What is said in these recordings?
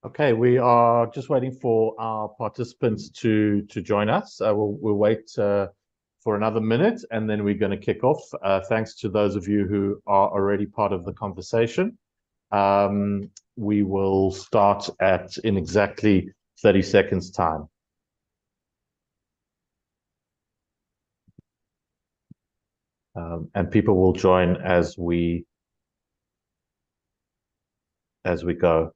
Okay, we are just waiting for our participants to join us. We'll wait for another minute, and then we're going to kick off. Thanks to those of you who are already part of the conversation. We will start in exactly 30 seconds time. And people will join as we go.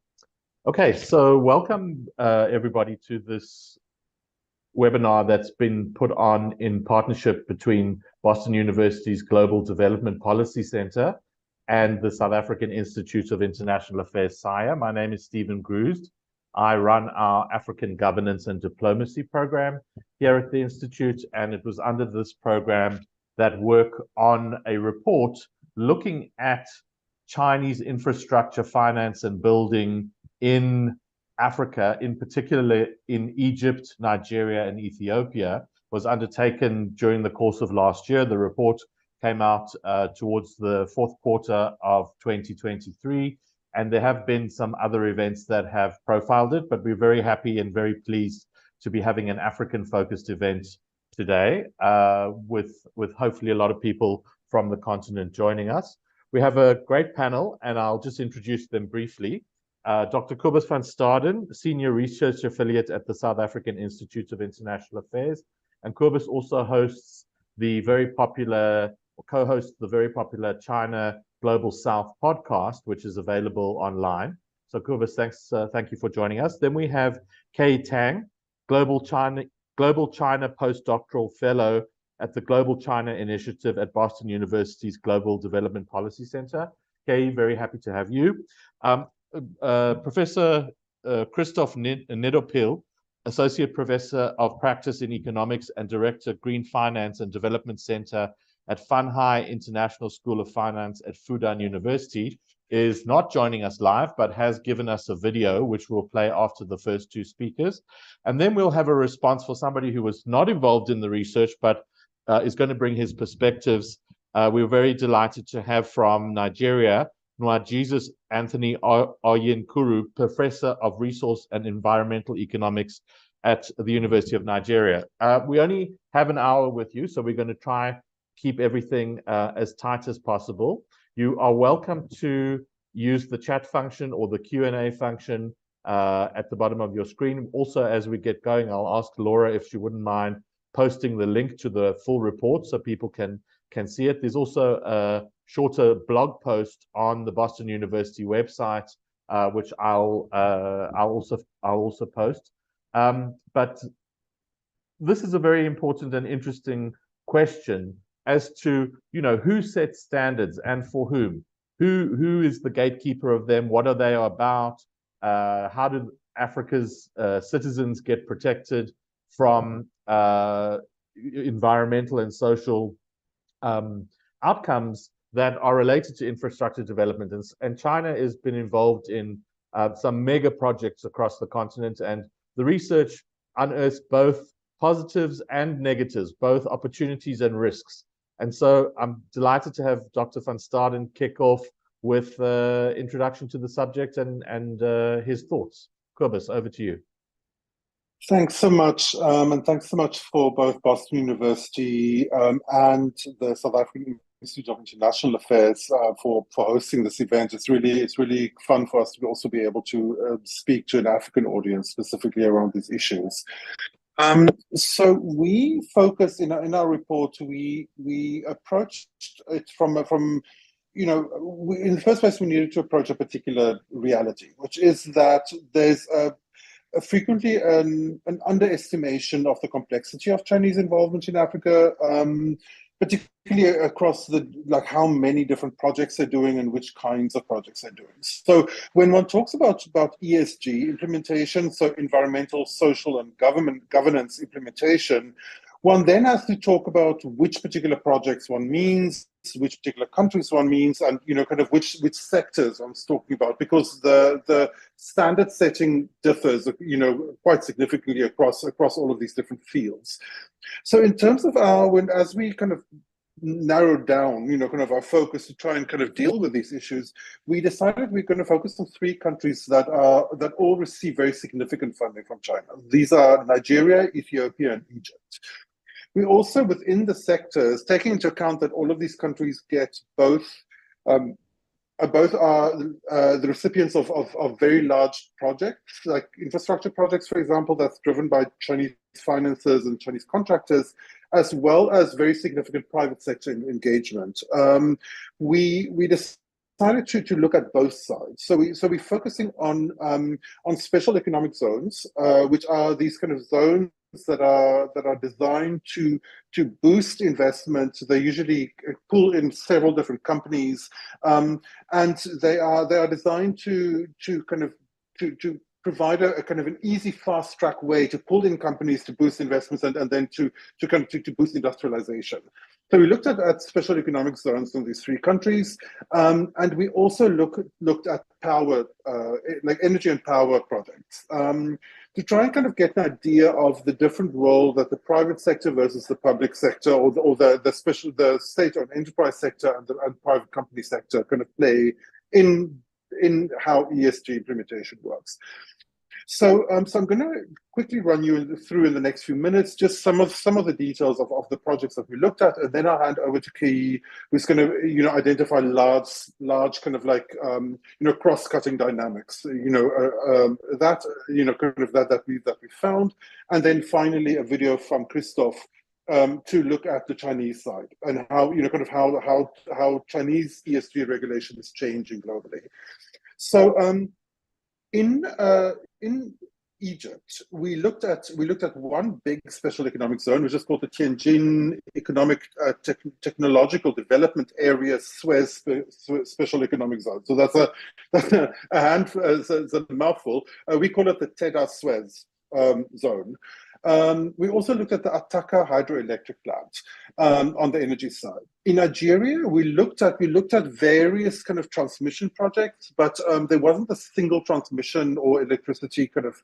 Okay, so welcome everybody to this webinar that's been put on in partnership between Boston University's Global Development Policy Center and the South African Institute of International Affairs, SIA. My name is Stephen Grusd. I run our African Governance and Diplomacy program here at the Institute, and it was under this program that work on a report looking at Chinese infrastructure, finance, and building in Africa, in particular in Egypt, Nigeria, and Ethiopia, was undertaken during the course of last year. The report came out towards the fourth quarter of 2023, and there have been some other events that have profiled it, but we're very happy and very pleased to be having an African-focused event today with hopefully a lot of people from the continent joining us. We have a great panel, and I'll just introduce them briefly. Dr. Cobus van Staden, Senior Research Affiliate at the South African Institute of International Affairs. And Cobus also hosts the very popular, or co-hosts the very popular China Global South podcast, which is available online. So Cobus, thank you for joining us. Then we have Kay Tang, Global China Postdoctoral Fellow at the Global China Initiative at Boston University's Global Development Policy Center. Kay, very happy to have you. Professor Christoph Nedopil, Associate Professor of Practice in Economics and Director, Green Finance and Development Center at Fanhai International School of Finance at Fudan University, is not joining us live, but has given us a video, which we'll play after the first two speakers. And then we'll have a response for somebody who was not involved in the research, but is going to bring his perspectives. We were very delighted to have from Nigeria, Jesus Anthony Oyenkuru, Professor of Resource and Environmental Economics at the University of Nigeria. We only have an hour with you, so we're going to try keep everything as tight as possible. You are welcome to use the chat function or the Q&A function at the bottom of your screen. Also, as we get going, I'll ask Laura if she wouldn't mind posting the link to the full report so people can see it. There's also a shorter blog post on the Boston University website, which I'll also post. But this is a very important and interesting question as to, who sets standards and for whom? Who is the gatekeeper of them? What are they about? How do Africa's citizens get protected from environmental and social outcomes that are related to infrastructure development? And China has been involved in some mega projects across the continent, and the research unearths both positives and negatives, both opportunities and risks. And so I'm delighted to have Dr. van Staden kick off with introduction to the subject and his thoughts. Cobus, over to you. Thanks so much, and thanks so much for both Boston University and the South African Institute of International Affairs for hosting this event. It's really fun for us to also be able to speak to an African audience specifically around these issues. So we focus in our report. We approached it from in the first place, we needed to approach a particular reality, which is that there's frequently an underestimation of the complexity of Chinese involvement in Africa, particularly across how many different projects they're doing and which kinds of projects they're doing. So when one talks about ESG implementation, so environmental, social, and governance implementation, one then has to talk about which particular projects one means, which particular countries one means, and kind of which sectors one's talking about, because the standard setting differs quite significantly across all of these different fields. So in terms of as we kind of narrowed down, kind of our focus to try and kind of deal with these issues, we decided we're going to focus on three countries that all receive very significant funding from China. These are Nigeria, Ethiopia, and Egypt. We also, within the sectors, taking into account that all of these countries get um, both are the recipients of very large projects, like infrastructure projects, for example, that's driven by Chinese financiers and Chinese contractors, as well as very significant private sector engagement. We decided to look at both sides. So we're focusing on special economic zones, which are these kind of zones that are designed to boost investment. They usually pull in several different companies, and they are designed to provide a kind of an easy, fast track way to pull in companies to boost investments and then to boost industrialization. So we looked at special economic zones in these three countries, and we also looked at power, like energy and power projects, to try and kind of get an idea of the different role that the private sector versus the public sector, or the state or enterprise sector and the private company sector kind of play in how ESG implementation works. So I'm going to quickly run you through in the next few minutes just some of the details of the projects that we looked at, and then I'll hand over to Kei, who's going to identify large kind of like cross-cutting dynamics, that we found, and then finally a video from Christoph to look at the Chinese side and how how Chinese ESG regulation is changing globally. So in Egypt, we looked at one big special economic zone, which is called the Tianjin Economic Technological Development Area Suez Special Economic Zone. So that's a it's a mouthful. We call it the TEDA Suez zone. We also looked at the Ataka hydroelectric plant on the energy side. In Nigeria, we looked at various kind of transmission projects, but there wasn't a single transmission or electricity kind of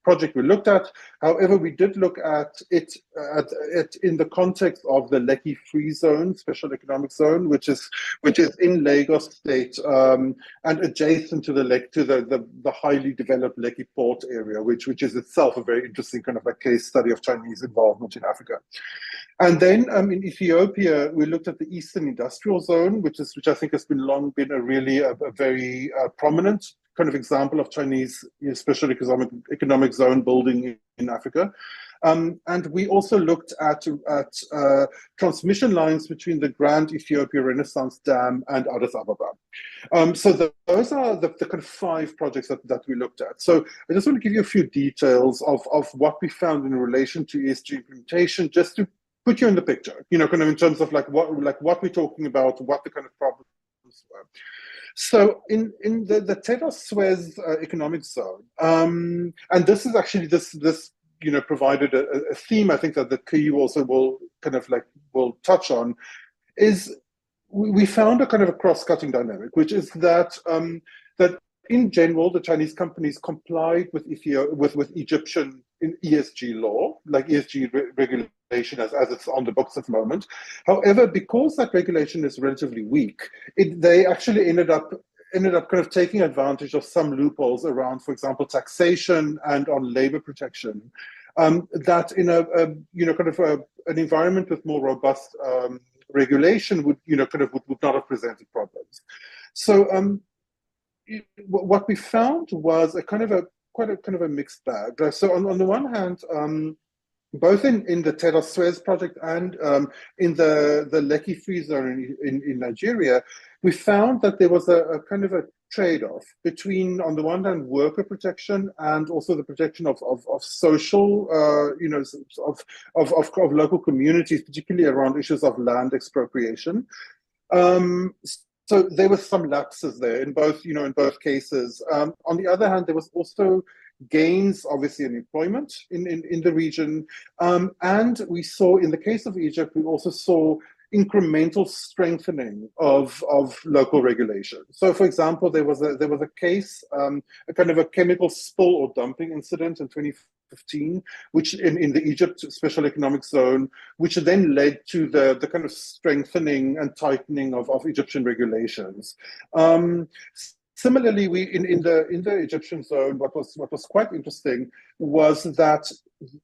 project we looked at. However, we did look at it in the context of the Lekki Free Zone, Special Economic Zone, which is in Lagos State and adjacent to the highly developed Lekki Port area, which is itself a very interesting kind of a case study of Chinese involvement in Africa. And then in Ethiopia, we looked at the Eastern Industrial Zone, which I think has long been a very prominent kind of example of Chinese special economic zone building in Africa. And we also looked at transmission lines between the Grand Ethiopia Renaissance Dam and Addis Ababa. So those are the kind of 5 projects that we looked at. So I just want to give you a few details of what we found in relation to ESG implementation, just to put you in the picture, kind of in terms of what we're talking about, what the kind of problems were. So in the TEDA Suez economic zone, and this is actually this provided a theme I think that the KU also will touch on, is we found a kind of a cross-cutting dynamic, which is that that in general the Chinese companies complied with Egyptian ESG law, like ESG regulation as it's on the books at the moment. However, because that regulation is relatively weak, they actually ended up kind of taking advantage of some loopholes around, for example, taxation and on labor protection, that in an environment with more robust regulation would not have presented problems. So what we found was quite a mixed bag. So on the one hand, both in the TEDA Suez project and in the Lekki Free Zone in Nigeria, we found that there was a kind of a trade-off between, on the one hand, worker protection and also the protection of social, of local communities, particularly around issues of land expropriation. So there were some lapses there in both cases. On the other hand, there was also gains, obviously, in employment in the region. And we saw, in the case of Egypt, we also saw incremental strengthening of local regulation. So, for example, there was a case, a kind of a chemical spill or dumping incident in 2015, which in the Egypt Special Economic Zone, which then led to the kind of strengthening and tightening of Egyptian regulations. Similarly, we in the Egyptian zone, what was quite interesting was that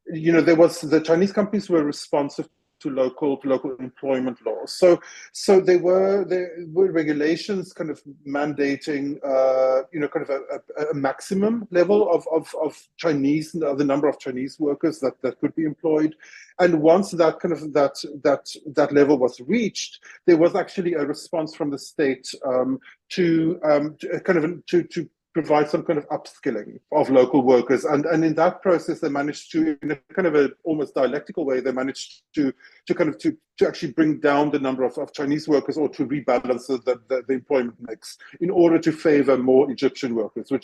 there was the Chinese companies were responsive to local employment laws. So there were regulations kind of mandating kind of a maximum level of Chinese, the number of Chinese workers that could be employed. And once that kind of that level was reached, there was actually a response from the state to provide some kind of upskilling of local workers. And in that process, they managed to, in a kind of a almost dialectical way, they managed to actually bring down the number of Chinese workers, or to rebalance the employment mix in order to favor more Egyptian workers, which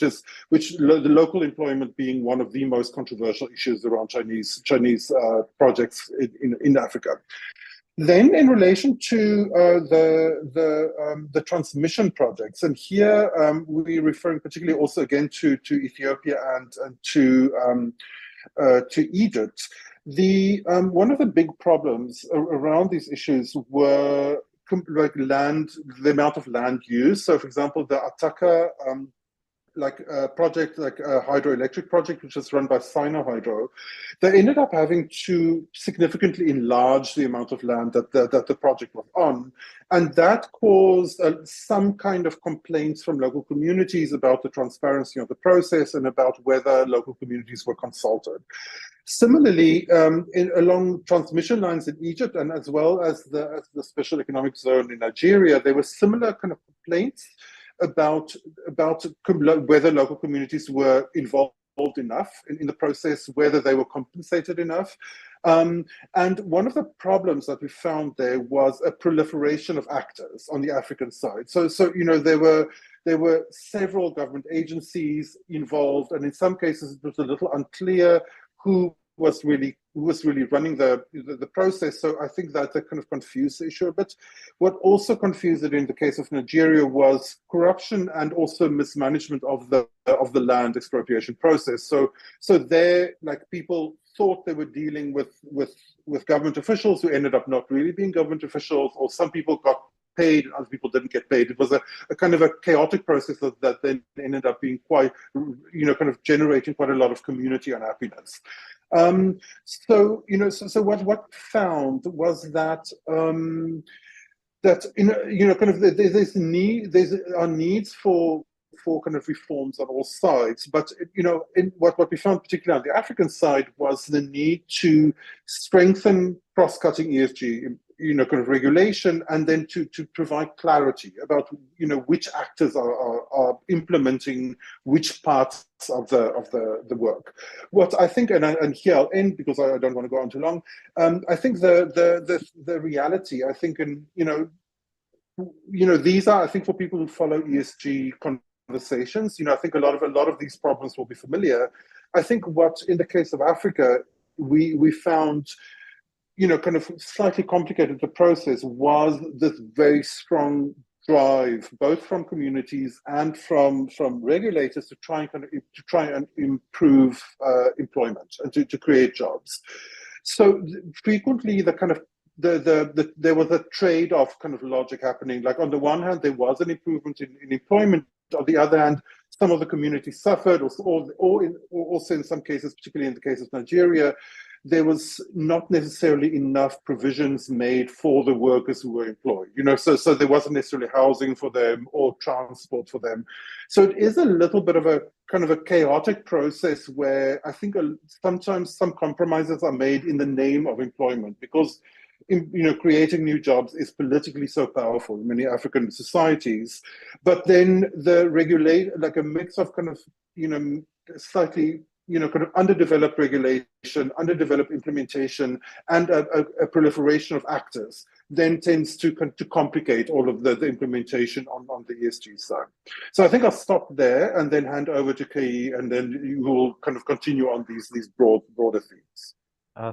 the local employment being one of the most controversial issues around Chinese projects in Africa. Then, in relation to the transmission projects, and here we're referring particularly also again to Ethiopia and to Egypt. One of the big problems around these issues were like the amount of land used. So, for example, the Ataka project, like a hydroelectric project, which is run by Sinohydro, they ended up having to significantly enlarge the amount of land that the project was on. And that caused some kind of complaints from local communities about the transparency of the process and about whether local communities were consulted. Similarly, along transmission lines in Egypt, and as well as the Special Economic Zone in Nigeria, there were similar kind of complaints about whether local communities were involved enough in the process, whether they were compensated enough. And one of the problems that we found there was a proliferation of actors on the African side. So there were several government agencies involved, and in some cases it was a little unclear who was really running the process. So I think that kind of confused the issue a bit. What also confused it in the case of Nigeria was corruption and also mismanagement of the land expropriation process. So there, like, people thought they were dealing with government officials who ended up not really being government officials, or some people got paid, other people didn't get paid. It was a kind of a chaotic process that then ended up being quite, kind of generating quite a lot of community unhappiness. So what found was that kind of there's needs for kind of reforms on all sides, but what we found particularly on the African side was the need to strengthen cross-cutting ESG kind of regulation, and then to provide clarity about which actors are implementing which parts of the work. What I think, and here I'll end because I don't want to go on too long. I think the reality, I think, these are, I think, for people who follow ESG conversations, I think a lot of these problems will be familiar. I think what in the case of Africa we found kind of slightly complicated the process was this very strong drive, both from communities and from regulators, to try and improve employment and to create jobs. So frequently there was a trade-off kind of logic happening. Like, on the one hand, there was an improvement in employment. On the other hand, some of the communities suffered, or also in some cases, particularly in the case of Nigeria, there was not necessarily enough provisions made for the workers who were employed. So there wasn't necessarily housing for them or transport for them. So it is a little bit of a kind of a chaotic process where I think sometimes some compromises are made in the name of employment, because creating new jobs is politically so powerful in many African societies. But then the like a mix of kind of slightly kind of underdeveloped regulation, underdeveloped implementation, and a proliferation of actors then tends to complicate all of the implementation on the ESG side. So I think I'll stop there and then hand over to Kei, and then you will kind of continue on these broader themes.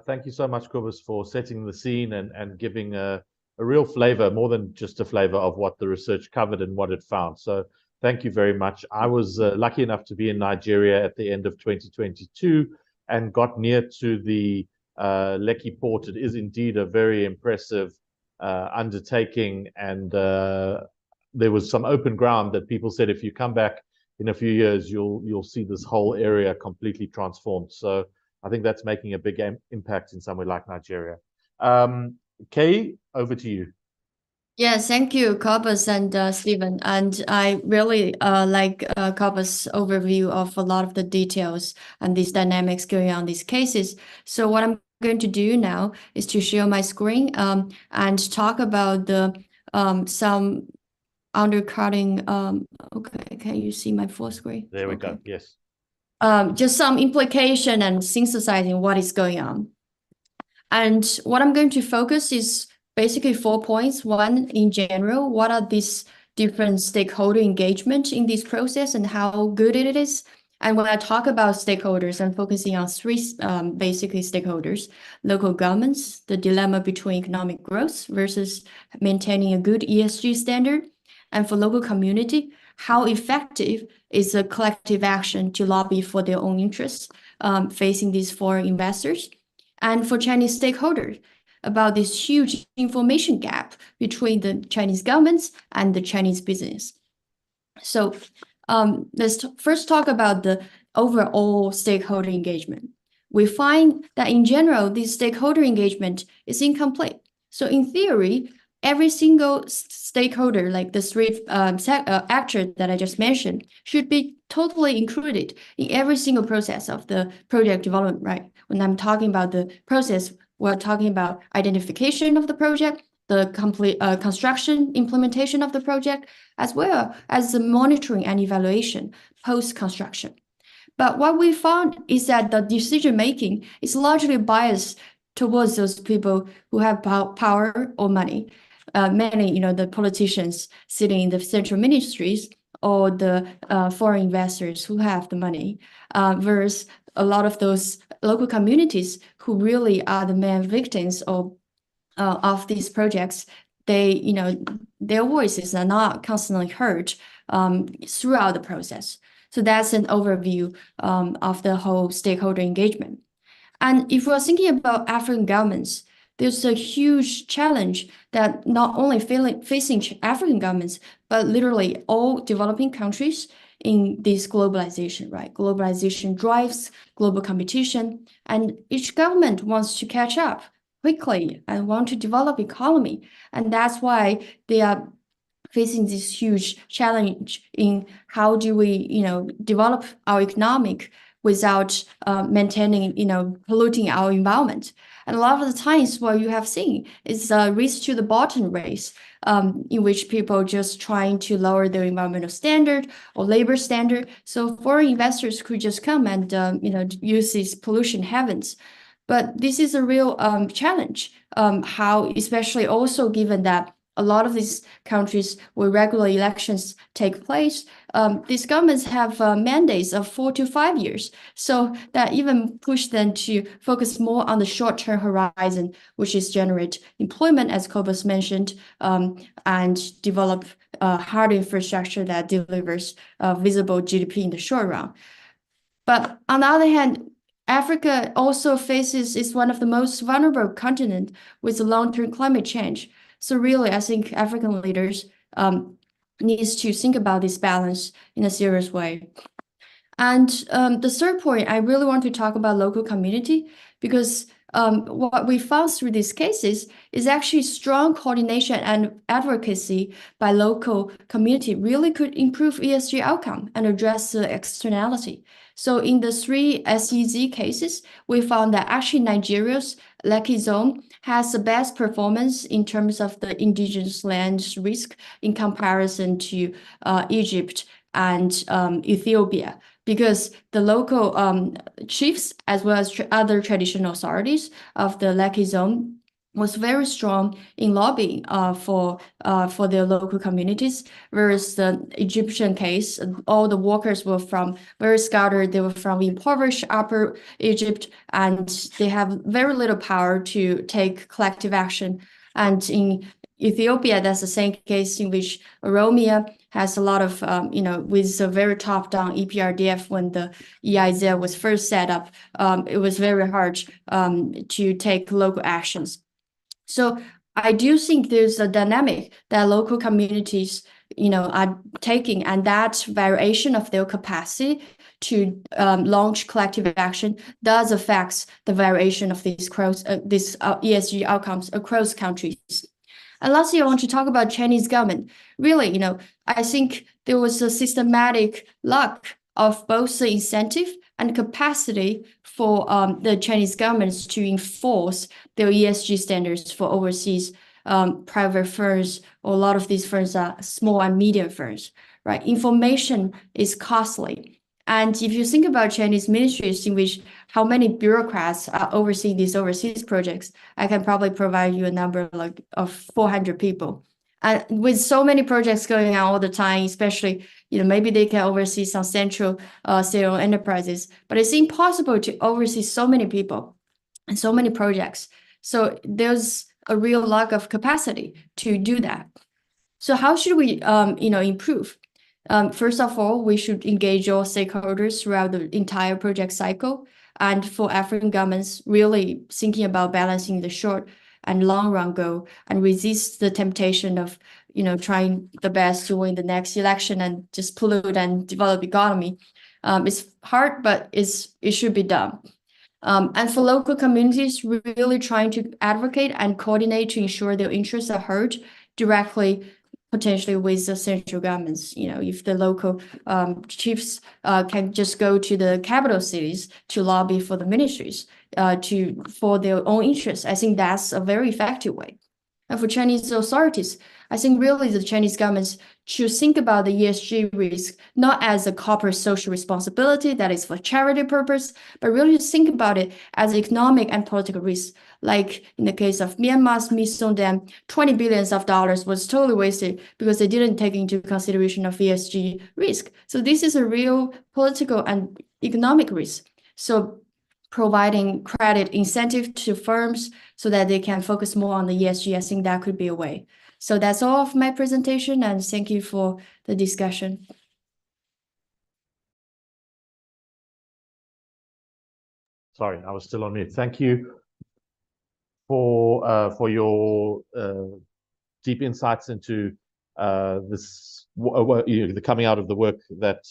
Thank you so much, Kobus, for setting the scene and giving a real flavor, more than just a flavor, of what the research covered and what it found. So thank you very much. I was lucky enough to be in Nigeria at the end of 2022 and got near to the Lekki port. It is indeed a very impressive undertaking, and there was some open ground that people said if you come back in a few years, you'll see this whole area completely transformed. So I think that's making a big impact in somewhere like Nigeria. Kay, over to you. Yes, thank you, Cobus and Stephen. And I really like Cobus' overview of a lot of the details and these dynamics going on in these cases. So what I'm going to do now is to share my screen and talk about the some undercutting. Okay, can you see my full screen? There we go. Yes. Just some implication and synthesizing what is going on. And what I'm going to focus is basically 4 points. One, in general, what are these different stakeholder engagement in this process and how good it is? And when I talk about stakeholders, I'm focusing on three basically stakeholders: local governments, the dilemma between economic growth versus maintaining a good ESG standard, and for local community, how effective is a collective action to lobby for their own interests facing these foreign investors, and for Chinese stakeholders about this huge information gap between the Chinese governments and the Chinese business. So let's first talk about the overall stakeholder engagement. We find that in general, this stakeholder engagement is incomplete. So in theory, every single stakeholder, like the three actors that I just mentioned, should be totally included in every single process of the project development, right? When I'm talking about the process, we're talking about identification of the project, the complete construction, implementation of the project, as well as the monitoring and evaluation post-construction. But what we found is that the decision-making is largely biased towards those people who have power or money. Many, the politicians sitting in the central ministries or the foreign investors who have the money, versus a lot of those local communities who really are the main victims of these projects. They, their voices are not constantly heard throughout the process. So that's an overview of the whole stakeholder engagement. And if we're thinking about African governments, there's a huge challenge that not only facing African governments, but literally all developing countries in this globalization, right? Globalization drives global competition, and each government wants to catch up quickly and want to develop economy. And that's why they are facing this huge challenge in how do we, develop our economic without maintaining, polluting our environment. And a lot of the times what you have seen is a race to the bottom race, in which people just trying to lower their environmental standard or labor standard. So foreign investors could just come and, use these pollution heavens. But this is a real challenge, how, especially also given that a lot of these countries where regular elections take place, these governments have mandates of 4 to 5 years. So that even pushed them to focus more on the short-term horizon, which is generate employment, as Cobus mentioned, and develop hard infrastructure that delivers visible GDP in the short run. But on the other hand, Africa also is one of the most vulnerable continent with long-term climate change. So really, I think African leaders needs to think about this balance in a serious way. And the third point, I really want to talk about local community, because what we found through these cases is actually strong coordination and advocacy by local community really could improve ESG outcome and address the externality. So in the 3 SEZ cases, we found that actually Nigeria's Lekki zone has the best performance in terms of the indigenous land risk in comparison to Egypt and Ethiopia, because the local chiefs, as well as other traditional authorities of the Lekki zone, was very strong in lobbying for their local communities, whereas the Egyptian case, all the workers were from very scattered. They were from impoverished Upper Egypt, and they have very little power to take collective action. And in Ethiopia, that's the same case in which Oromia has a lot of, with a very top-down EPRDF when the EIZ was first set up, it was very hard to take local actions. So I do think there's a dynamic that local communities, are taking, and that variation of their capacity to launch collective action does affect the variation of these ESG outcomes across countries. And lastly, I want to talk about Chinese government. Really, I think there was a systematic lack of both the incentive and capacity for the Chinese governments to enforce their ESG standards for overseas private firms, or a lot of these firms are small and medium firms, right? Information is costly. And if you think about Chinese ministries in which how many bureaucrats are overseeing these overseas projects, I can probably provide you a number of 400 people. And with so many projects going on all the time, especially, maybe they can oversee some central state-owned enterprises, but it's impossible to oversee so many people and so many projects. So there's a real lack of capacity to do that. So how should we, improve? First of all, we should engage all stakeholders throughout the entire project cycle. And for African governments, really thinking about balancing the short and long run goal and resist the temptation of, trying the best to win the next election and just pollute and develop economy. It's hard, but it should be done. And for local communities, we're really trying to advocate and coordinate to ensure their interests are heard directly, potentially with the central governments. If the local chiefs can just go to the capital cities to lobby for the ministries for their own interests, I think that's a very effective way. And for Chinese authorities, I think really the Chinese governments should think about the ESG risk not as a corporate social responsibility that is for charity purpose, but really think about it as economic and political risk. Like in the case of Myanmar's Misong Dam, $20 billion was totally wasted because they didn't take into consideration of ESG risk. So this is a real political and economic risk. So providing credit incentive to firms so that they can focus more on the ESG, I think that could be a way. So that's all of my presentation, and thank you for the discussion. Sorry, I was still on mute. Thank you for your deep insights into the coming out of the work that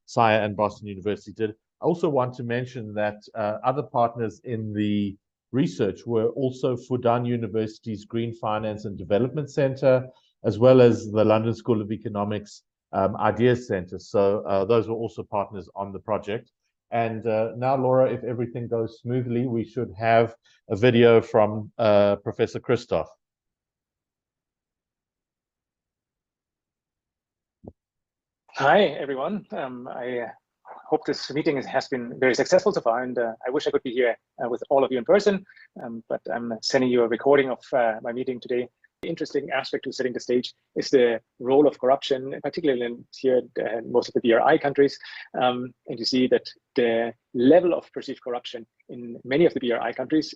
SIA and Boston University did. I also want to mention that other partners in the research were also Fudan University's Green Finance and Development Center, as well as the London School of Economics Ideas Center. So those were also partners on the project. And now, Laura, if everything goes smoothly, we should have a video from Professor Christoph. Hi, everyone. I hope this meeting has been very successful so far, and I wish I could be here with all of you in person, but I'm sending you a recording of my meeting today. The interesting aspect to setting the stage is the role of corruption, particularly here in most of the BRI countries. And you see that the level of perceived corruption in many of the BRI countries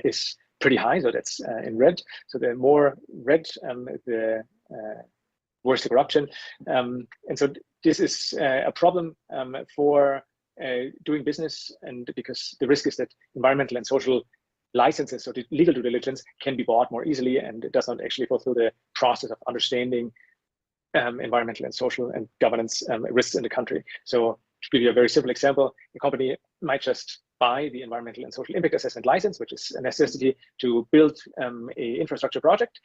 is pretty high, so that's in red. So the more red, the worse the corruption. And so this is a problem for doing business, and because the risk is that environmental and social licenses, so the legal due diligence, can be bought more easily, and it does not actually fulfill the process of understanding environmental and social and governance risks in the country. So to give you a very simple example, a company might just buy the environmental and social impact assessment license, which is a necessity to build a infrastructure project.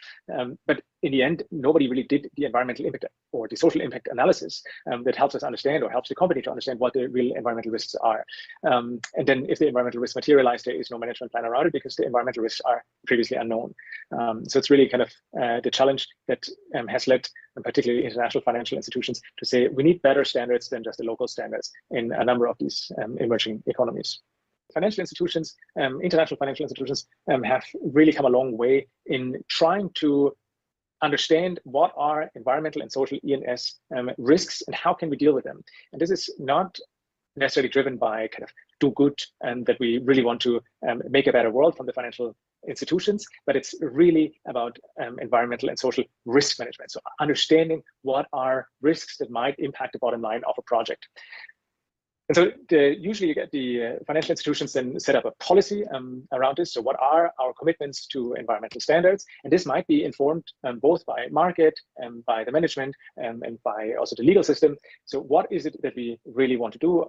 But in the end, nobody really did the environmental impact or the social impact analysis that helps us understand, or helps the company to understand, what the real environmental risks are. And then if the environmental risks materialize, there is no management plan around it because the environmental risks are previously unknown. So it's really kind of the challenge that has led, and particularly international financial institutions, to say we need better standards than just the local standards in a number of these emerging economies. Financial institutions, international financial institutions, have really come a long way in trying to understand what are environmental and social E&S risks and how can we deal with them. And this is not necessarily driven by kind of do good and that we really want to make a better world from the financial institutions, but it's really about environmental and social risk management. So understanding what are risks that might impact the bottom line of a project. And so usually you get the financial institutions then set up a policy around this. So what are our commitments to environmental standards? And this might be informed both by market and by the management and by also the legal system. So what is it that we really want to do?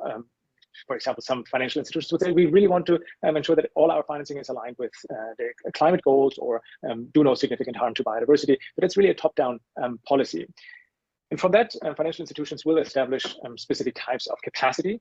For example, some financial institutions would say we really want to ensure that all our financing is aligned with the climate goals or do no significant harm to biodiversity. But it's really a top-down policy. And from that, financial institutions will establish specific types of capacity.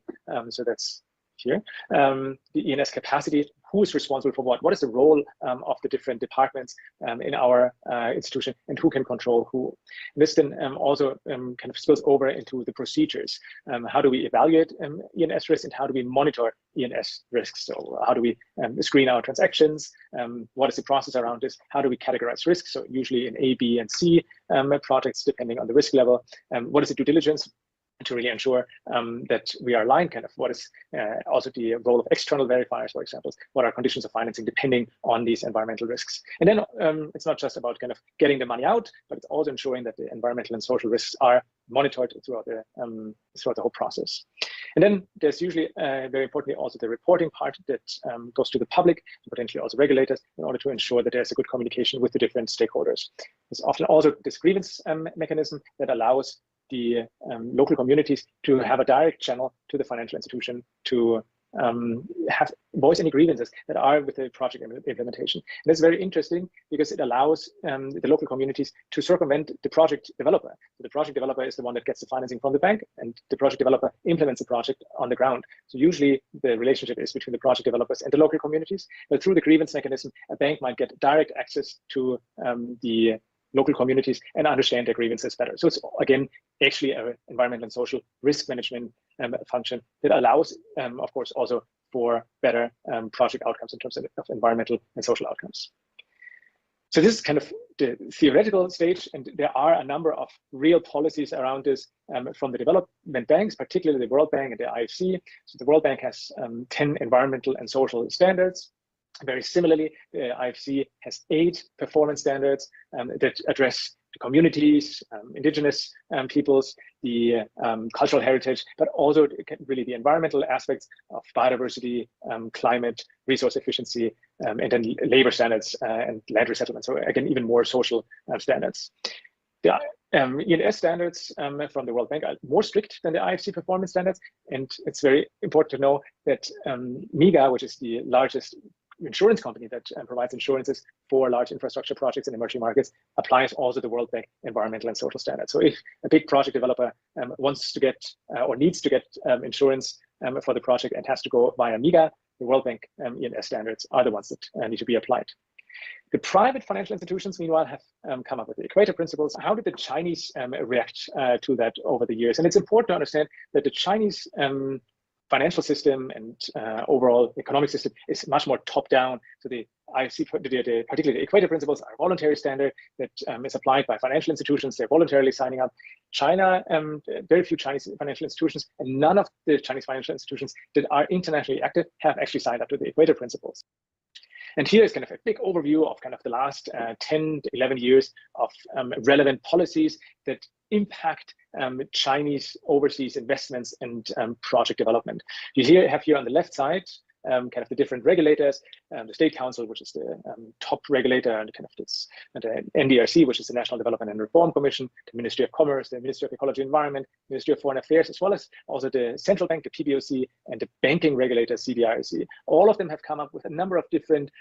So that's here. The E&S capacity, who is responsible for what is the role of the different departments in our institution, and who can control who. This then also kind of spills over into the procedures. How do we evaluate E&S risks, and how do we monitor E&S risks? So how do we screen our transactions? What is the process around this? How do we categorize risks? So usually in A, B, and C projects, depending on the risk level. What is the due diligence to really ensure that we are aligned? Kind of what is also the role of external verifiers, for example? What are conditions of financing depending on these environmental risks? And then it's not just about kind of getting the money out, but it's also ensuring that the environmental and social risks are monitored throughout the whole process. And then there's usually very importantly also the reporting part that goes to the public, potentially also regulators, in order to ensure that there's a good communication with the different stakeholders. There's often also this grievance mechanism that allows the local communities to have a direct channel to the financial institution to have voice any grievances that are with the project implementation. And that's very interesting because it allows the local communities to circumvent the project developer. So the project developer is the one that gets the financing from the bank, and the project developer implements the project on the ground. So usually the relationship is between the project developers and the local communities, but through the grievance mechanism, a bank might get direct access to the local communities and understand their grievances better. So it's again actually an environmental and social risk management function that allows, of course, also for better project outcomes in terms of environmental and social outcomes. So this is kind of the theoretical stage, and there are a number of real policies around this from the development banks, particularly the World Bank and the IFC. So the World Bank has 10 environmental and social standards. Very similarly, the IFC has 8 performance standards that address the communities, indigenous peoples, the cultural heritage, but also really the environmental aspects of biodiversity, climate, resource efficiency, and then labor standards and land resettlement. So again, even more social standards. The E&S standards from the World Bank are more strict than the IFC performance standards. And it's very important to know that MIGA, which is the largest insurance company that provides insurances for large infrastructure projects in emerging markets, applies also the World Bank environmental and social standards. So if a big project developer wants to get or needs to get insurance for the project and has to go via MIGA, the World Bank E&S standards are the ones that need to be applied. The private financial institutions, meanwhile, have come up with the Equator Principles. How did the Chinese react to that over the years? And it's important to understand that the Chinese financial system and overall economic system is much more top-down. So the IFC, particularly the Equator Principles, are a voluntary standard that is applied by financial institutions. They're voluntarily signing up. China, very few Chinese financial institutions, and none of the Chinese financial institutions that are internationally active have actually signed up to the Equator Principles. And here is kind of a big overview of kind of the last 10 to 11 years of relevant policies that impact Chinese overseas investments and project development. You have here on the left side kind of the different regulators, the State Council, which is the top regulator, and kind of this, and the NDRC, which is the National Development and Reform Commission, the Ministry of Commerce, the Ministry of Ecology and Environment, Ministry of Foreign Affairs, as well as also the Central Bank, the PBOC, and the banking regulator, CBRC. All of them have come up with a number of different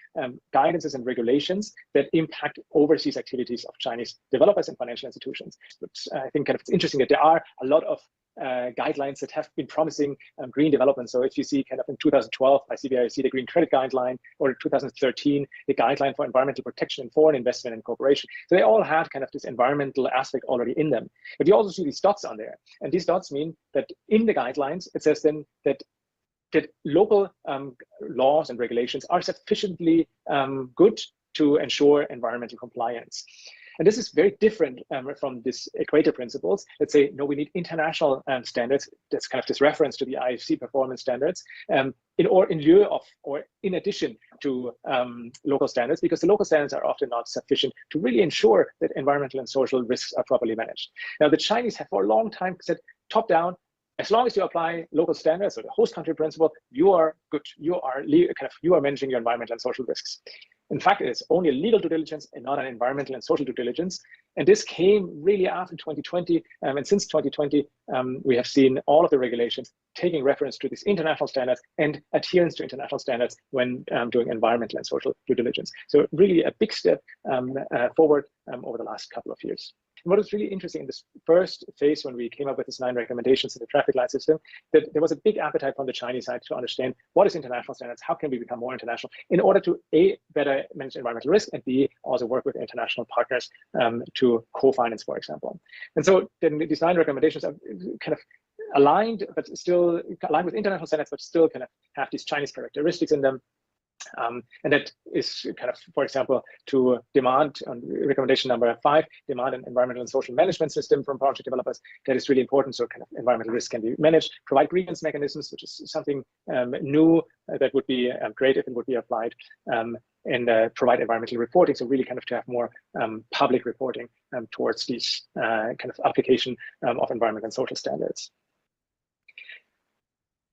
guidances and regulations that impact overseas activities of Chinese developers and financial institutions. But I think kind of it's interesting that there are a lot of guidelines that have been promising green development. So if you see kind of in 2012 by CBRC, the Green Credit Guideline, or 2013, the Guideline for Environmental Protection in Foreign Investment and Cooperation. So they all had kind of this environmental aspect already in them. But you also see these dots on there. And these dots mean that in the guidelines, it says then that local laws and regulations are sufficiently good to ensure environmental compliance. And this is very different from this equator principles that say, no, we need international standards. That's kind of this reference to the IFC performance standards in lieu of or in addition to local standards, because the local standards are often not sufficient to really ensure that environmental and social risks are properly managed. Now, the Chinese have for a long time said top down, as long as you apply local standards or the host country principle, you are good. You are managing your environmental and social risks. In fact, it's only a legal due diligence and not an environmental and social due diligence. And this came really after 2020. And since 2020, we have seen all of the regulations taking reference to these international standards and adherence to international standards when doing environmental and social due diligence. So really a big step forward over the last couple of years. And what was really interesting in this first phase when we came up with these 9 recommendations in the traffic light system, that there was a big appetite from the Chinese side to understand what is international standards, how can we become more international in order to A, better manage environmental risk, and B, also work with international partners to co-finance, for example. And so then these 9 recommendations are kind of aligned, but still aligned with international standards, but still kind of have these Chinese characteristics in them. And that is kind of, for example, to demand on recommendation number 5, demand an environmental and social management system from project developers. That is really important. So kind of environmental risk can be managed, provide grievance mechanisms, which is something new that would be great if it would be applied, and provide environmental reporting. So really kind of to have more public reporting towards these kind of application of environmental and social standards.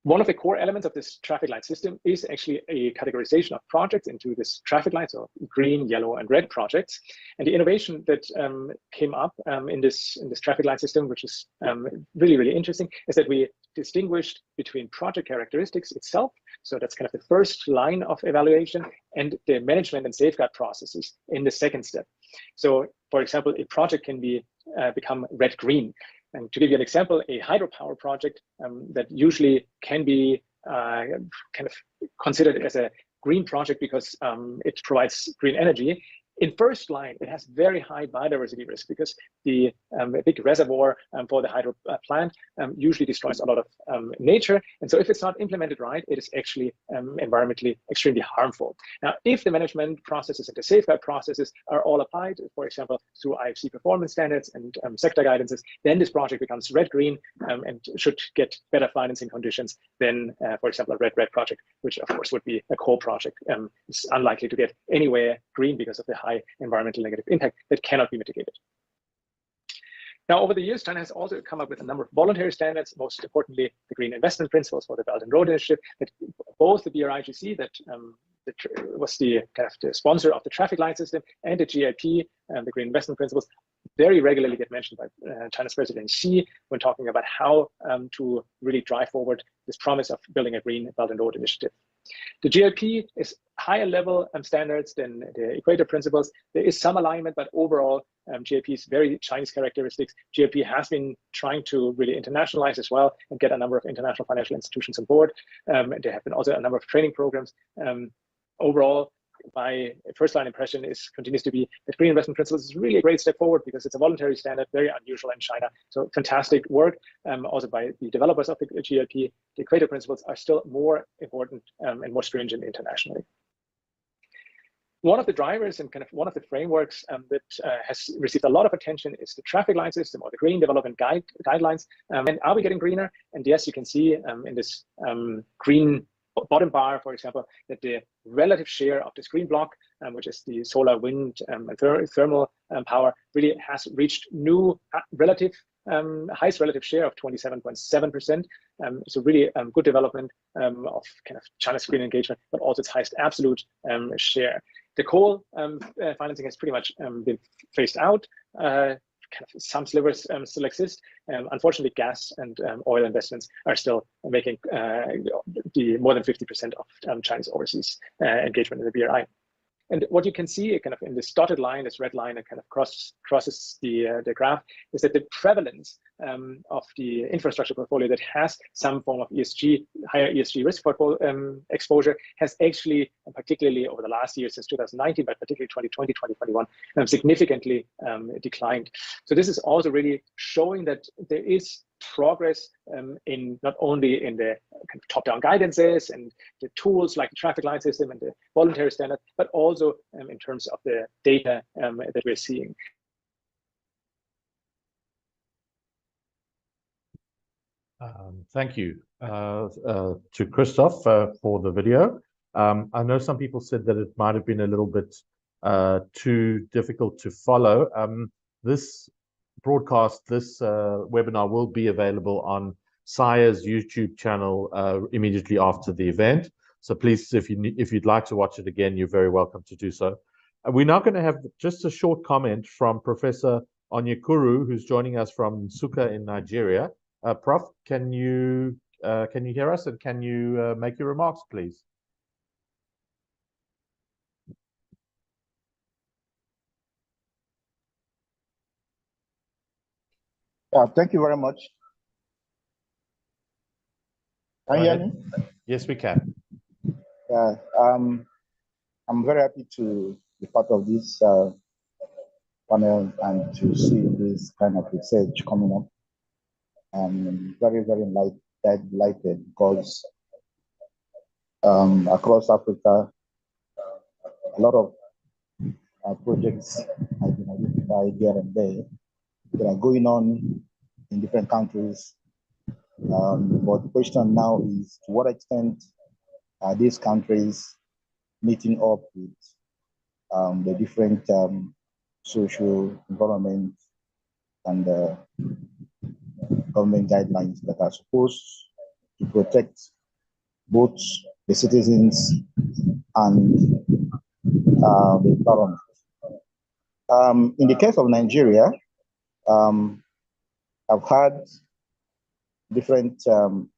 One of the core elements of this traffic light system is actually a categorization of projects into this traffic lights, so green, yellow, and red projects. And the innovation that came up in this traffic light system, which is really, really interesting, is that we distinguished between project characteristics itself. So that's kind of the first line of evaluation, and the management and safeguard processes in the second step. So, for example, a project can be become red-green. And to give you an example, a hydropower project that usually can be kind of considered as a green project because it provides green energy. In first line, it has very high biodiversity risk because the big reservoir for the hydro plant usually destroys a lot of nature. And so if it's not implemented right, it is actually environmentally extremely harmful. Now, if the management processes and the safeguard processes are all applied, for example, through IFC performance standards and sector guidances, then this project becomes red-green and should get better financing conditions than, for example, a red-red project, which of course would be a coal project. It's unlikely to get anywhere green because of the high environmental negative impact that cannot be mitigated. Now, over the years, China has also come up with a number of voluntary standards, most importantly, the Green Investment Principles for the Belt and Road Initiative, that both the BRIGC, that was the kind of the sponsor of the traffic light system, and the GIP, the Green Investment Principles, very regularly get mentioned by China's President Xi when talking about how to really drive forward this promise of building a green Belt and Road Initiative. The GIP is higher level standards than the Equator Principles. There is some alignment, but overall, GIP is very Chinese characteristics. GIP has been trying to really internationalize as well and get a number of international financial institutions on board. There have been also a number of training programs. Overall, my first line impression continues to be that Green Investment Principles is really a great step forward because it's a voluntary standard, very unusual in China. So fantastic work also by the developers of the GIP. The Equator Principles are still more important and more stringent internationally. One of the drivers and kind of one of the frameworks that has received a lot of attention is the traffic light system or the green development guidelines. And are we getting greener? And yes, you can see in this green bottom bar, for example, that the relative share of this green block, which is the solar, wind, and thermal power, really has reached new highest relative share of 27.7%. So really good development of kind of China's green engagement, but also its highest absolute share. The coal financing has pretty much been phased out. Kind of some slivers still exist. Unfortunately, gas and oil investments are still making the more than 50% of Chinese overseas engagement in the BRI. And what you can see kind of in this dotted line, this red line that kind of crosses the graph, is that the prevalence of the infrastructure portfolio that has some form of higher ESG risk portfolio exposure has actually, particularly over the last year since 2019, but particularly 2020, 2021, significantly declined. So this is also really showing that there is progress in not only in the kind of top-down guidances and the tools like the traffic light system and the voluntary standard, but also in terms of the data that we're seeing. Thank you to Christoph for the video. I know some people said that it might have been a little bit too difficult to follow. This broadcast, this webinar will be available on SIRE's YouTube channel immediately after the event. So please, if you'd like to watch it again, you're very welcome to do so. We're now going to have just a short comment from Professor Onyekuru, who's joining us from Nsukka in Nigeria. Prof, can you hear us, and can you make your remarks, please? Thank you very much. Can you hear me? Yes, we can. Yeah, I'm very happy to be part of this panel and to see this kind of research coming up. I'm very, very delighted because across Africa, a lot of projects have been identified here and there that are going on in different countries. But the question now is, to what extent are these countries meeting up with the different social, environment, and government guidelines that are supposed to protect both the citizens and the environment. In the case of Nigeria, I've had different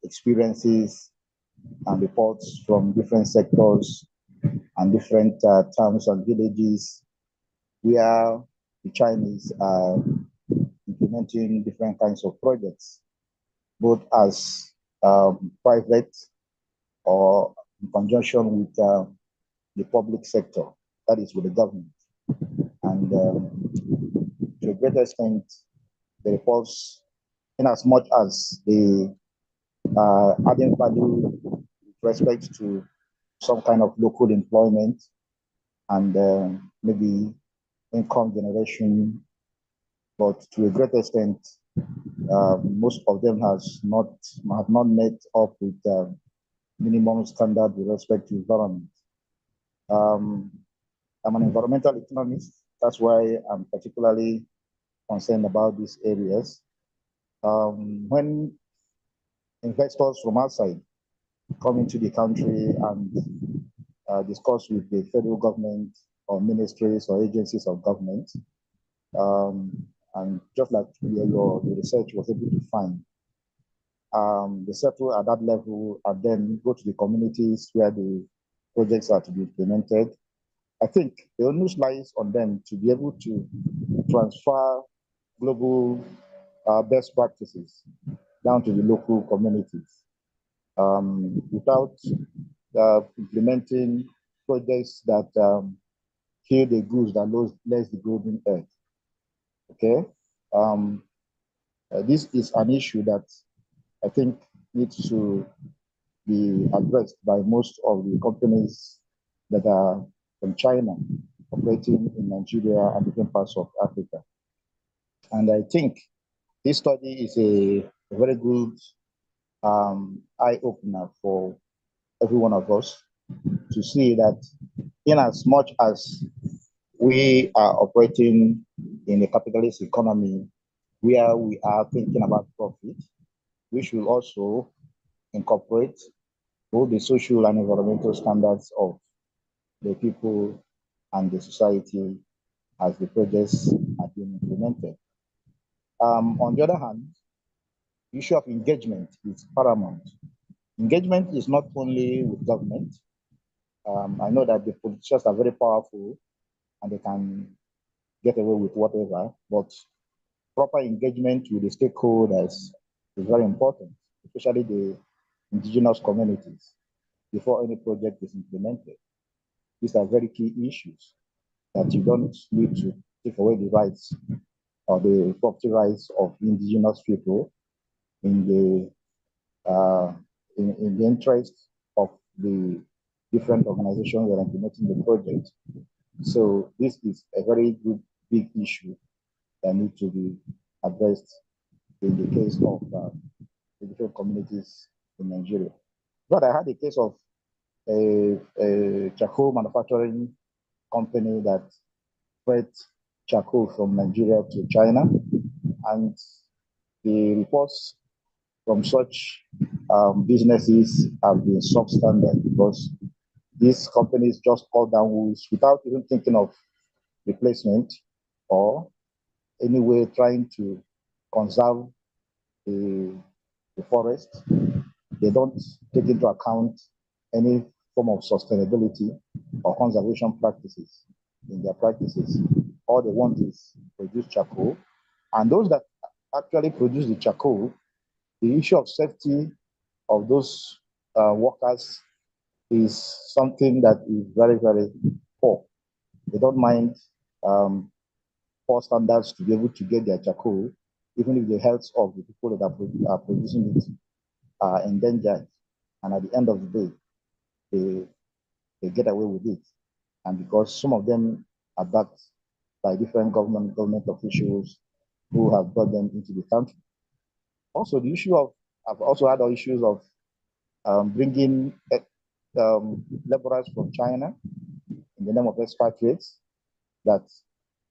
experiences and reports from different sectors and different towns and villages where the Chinese are implementing different kinds of projects, both as private or in conjunction with the public sector, that is with the government. And to a great extent, the reports, in as much as they are adding value with respect to some kind of local employment and maybe income generation, but to a great extent, most of them have not met up with minimum standard with respect to environment. I'm an environmental economist. That's why I'm particularly concerned about these areas. When investors from outside come into the country and discuss with the federal government or ministries or agencies of government, and just like your research was able to find, they settle at that level and then go to the communities where the projects are to be implemented. I think the onus lies on them to be able to transfer global best practices down to the local communities without implementing projects that kill the goose that lays the golden egg. Okay, this is an issue that I think needs to be addressed by most of the companies that are from China operating in Nigeria and different parts of Africa. And I think this study is a very good eye-opener for every one of us to see that in as much as we are operating in a capitalist economy where we are thinking about profit, we should also incorporate both the social and environmental standards of the people and the society as the projects are being implemented. On the other hand, the issue of engagement is paramount. Engagement is not only with government. I know that the politicians are very powerful and they can get away with whatever, but proper engagement with the stakeholders is very important, especially the indigenous communities, before any project is implemented. These are very key issues that you don't need to take away the rights or the property rights of indigenous people in the interest of the different organizations that are implementing the project. So this is a very good big issue that needs to be addressed in the case of the different communities in Nigeria. But I had a case of a charcoal manufacturing company that spread charcoal from Nigeria to China, and the reports from such businesses have been substandard because these companies just cut down woods without even thinking of replacement or any way trying to conserve the forest. They don't take into account any form of sustainability or conservation practices in their practices. All they want is produce charcoal. And those that actually produce the charcoal, the issue of safety of those workers is something that is very, very poor. They don't mind poor standards to be able to get their charcoal, even if the health of the people that are producing it are endangered. And at the end of the day, they get away with it. And because some of them are backed by different government officials who have brought them into the country. Also, the issue of, I've also had issues of bringing laborers from China in the name of expatriates, that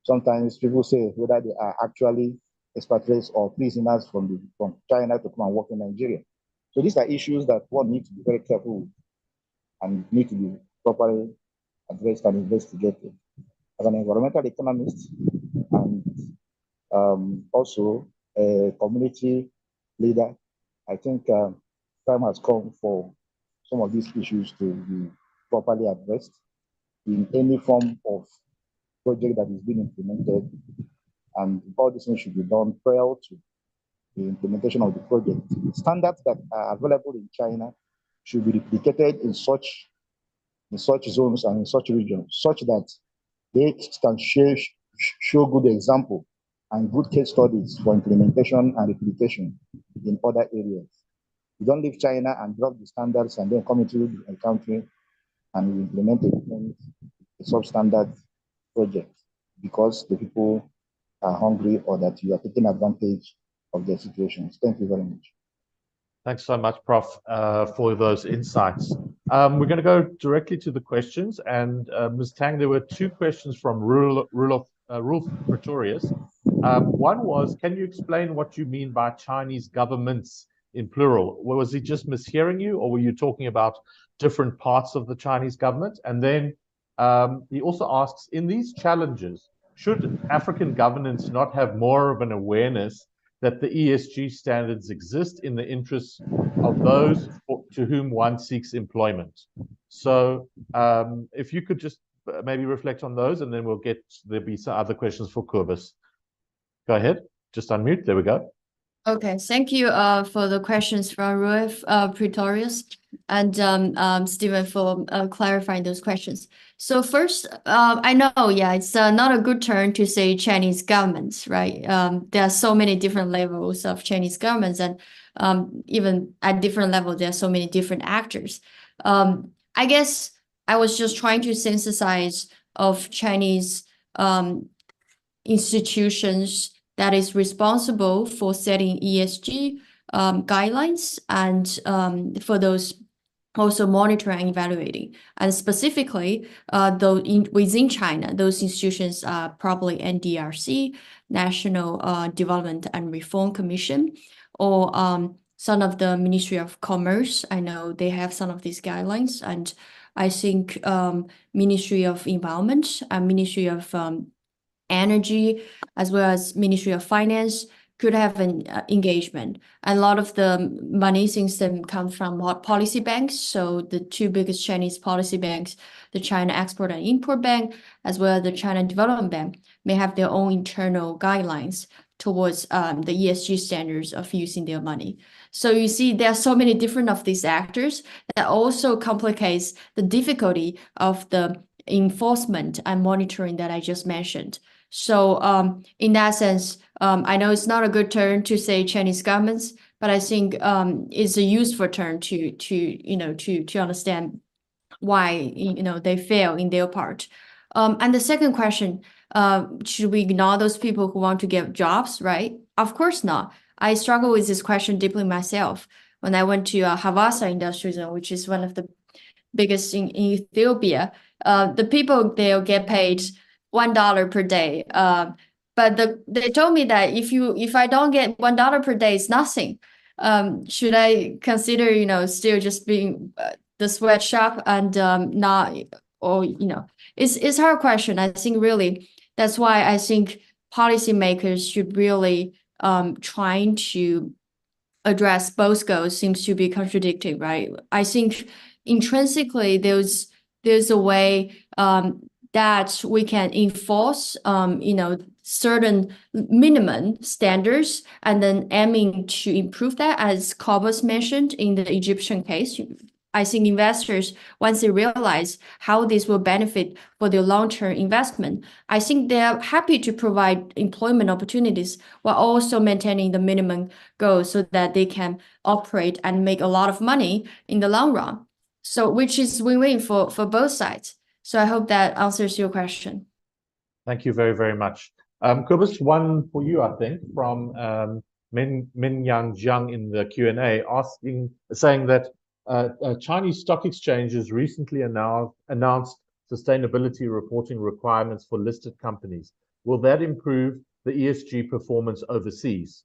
sometimes people say whether they are actually expatriates or prisoners from China to come and work in Nigeria. So these are issues that one needs to be very careful with and need to be properly addressed and investigated. As an environmental economist and also a community leader, I think time has come for some of these issues to be properly addressed in any form of project that is being implemented, and all these things should be done prior to the implementation of the project. Standards that are available in China should be replicated in such zones and in such regions, such that they can show good example and good case studies for implementation and replication in other areas. You don't leave China and drop the standards and then come into a country and implement a substandard project because the people are hungry or that you are taking advantage of their situations. Thank you very much. Thanks so much, Prof, for those insights. We're going to go directly to the questions. And Ms. Tang, there were two questions from Rolf Pretorius. One was, can you explain what you mean by Chinese governments in plural? Was he just mishearing you, or were you talking about different parts of the Chinese government? And then he also asks, in these challenges, should African governance not have more of an awareness that the ESG standards exist in the interests of those to whom one seeks employment? So if you could just maybe reflect on those, and then there'll be some other questions for Kobus. Go ahead, just unmute, there we go. Okay, thank you for the questions from Rolf Pretorius and Stephen for clarifying those questions. So first, I know, yeah, it's not a good term to say Chinese governments, right? There are so many different levels of Chinese governments, and even at different levels, there are so many different actors. I guess I was just trying to synthesize of Chinese institutions that is responsible for setting ESG guidelines and for those also monitoring and evaluating. And specifically, within China, those institutions are probably NDRC, National Development and Reform Commission, or some of the Ministry of Commerce. I know they have some of these guidelines, and I think Ministry of Environment and Ministry of Energy, as well as Ministry of Finance, could have an engagement. And a lot of the money seems to come from policy banks. So the two biggest Chinese policy banks, the China Export and Import Bank, as well as the China Development Bank, may have their own internal guidelines towards the ESG standards of using their money. So you see, there are so many different of these actors that also complicates the difficulty of the enforcement and monitoring that I just mentioned. So in that sense, I know it's not a good term to say Chinese governments, but I think it's a useful term to understand why they fail in their part. And the second question, should we ignore those people who want to get jobs, right? Of course not. I struggle with this question deeply myself when I went to Havasa Industrial Zone, which is one of the biggest in Ethiopia. The people there get paid $1 per day. But they told me that if I don't get $1 per day, it's nothing. Should I consider, still just being the sweatshop and not, or it's a hard question. I think really that's why I think policymakers should really trying to address both goals seems to be contradicting, right? I think intrinsically there's a way that we can enforce certain minimum standards and then aiming to improve that, as Cobus mentioned in the Egyptian case. I think investors, once they realize how this will benefit for their long-term investment, I think they are happy to provide employment opportunities while also maintaining the minimum goals so that they can operate and make a lot of money in the long run. So which is win-win for both sides. So I hope that answers your question. Thank you very, very much. Cobus, one for you, I think, from Min Yang Jiang in the Q&A, saying that Chinese stock exchanges recently announced sustainability reporting requirements for listed companies. Will that improve the ESG performance overseas?